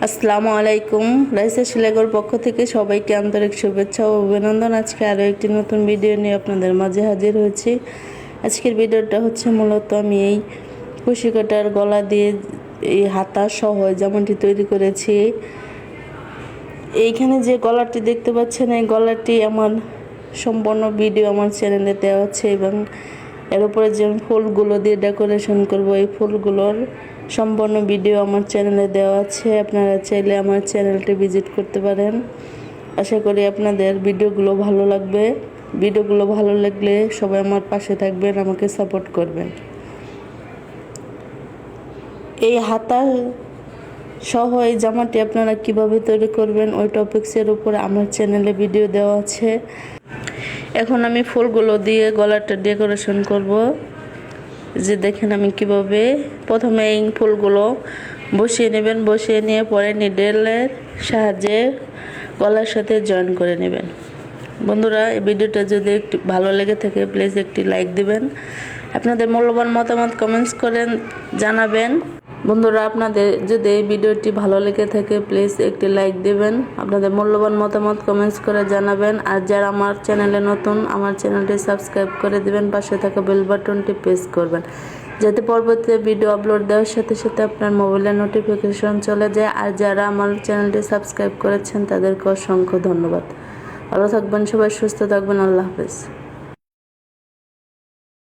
আসসালামু আলাইকুম। রাইসা শিলাগর পক্ষ থেকে সবাইকে আন্তরিক শুভেচ্ছা ও অভিনন্দন। আজকে আরও একটি নতুন ভিডিও নিয়ে আপনাদের মাঝে হাজির হয়েছি। আজকের ভিডিওটা হচ্ছে মূলত আমি এই কুশি কাটার গলা দিয়ে এই হাতা সহ যেমনটি তৈরি করেছি। এইখানে যে গলাটি দেখতে পাচ্ছেন, এই গলাটি আমার সম্পূর্ণ ভিডিও আমার চ্যানেলে দেওয়া আছে এবং এর উপরে যে ফুলগুলো দিয়ে ডেকোরেশন করব, এই ফুলগুলোর সম্পূর্ণ ভিডিও আমার চ্যানেলে দেওয়া আছে। আপনারা চাইলে আমার চ্যানেলটি ভিজিট করতে পারেন। আশা করি আপনাদের ভিডিওগুলো ভালো লাগবে। ভিডিওগুলো ভালো লাগলে সবাই আমার পাশে থাকবেন, আমাকে সাপোর্ট করবেন। এই হাতা সহ এই জামাটি আপনারা কিভাবে তৈরি করবেন ওই টপিক্সের উপরে আমার চ্যানেলে ভিডিও দেওয়া আছে। এখন আমি ফুলগুলো দিয়ে গলাটা ডেকোরেশন করব। যে দেখেন আমি কিভাবে প্রথমে এই ফুলগুলো বসিয়ে নেবেন, বসিয়ে নিয়ে পরে নিডেলের সাহায্যে গলার সাথে জয়েন করে নেবেন। বন্ধুরা, এই ভিডিওটা যদি একটু ভালো লেগে থাকে প্লিজ একটি লাইক দিবেন। আপনাদের মূল্যবান মতামত কমেন্টস করেন জানাবেন। বন্ধুরা, আপনাদের যদি এই ভিডিওটি ভালো লেগে থাকে প্লিজ একটি লাইক দিবেন, আপনাদের মূল্যবান মতামত কমেন্টস করে জানাবেন। আর যারা আমার চ্যানেলে নতুন, আমার চ্যানেলটি সাবস্ক্রাইব করে দিবেন, পাশে থাকা বেল বাটনটি প্রেস করবেন যাতে পরবর্তী ভিডিও আপলোড দেওয়ার সাথে সাথে আপনার মোবাইলে নোটিফিকেশন চলে যায়। আর যারা আমার চ্যানেলটি সাবস্ক্রাইব করেছেন তাদেরকে অসংখ্য ধন্যবাদ। ভালো থাকবেন সবাই, সুস্থ থাকবেন। আল্লাহ হাফেজ।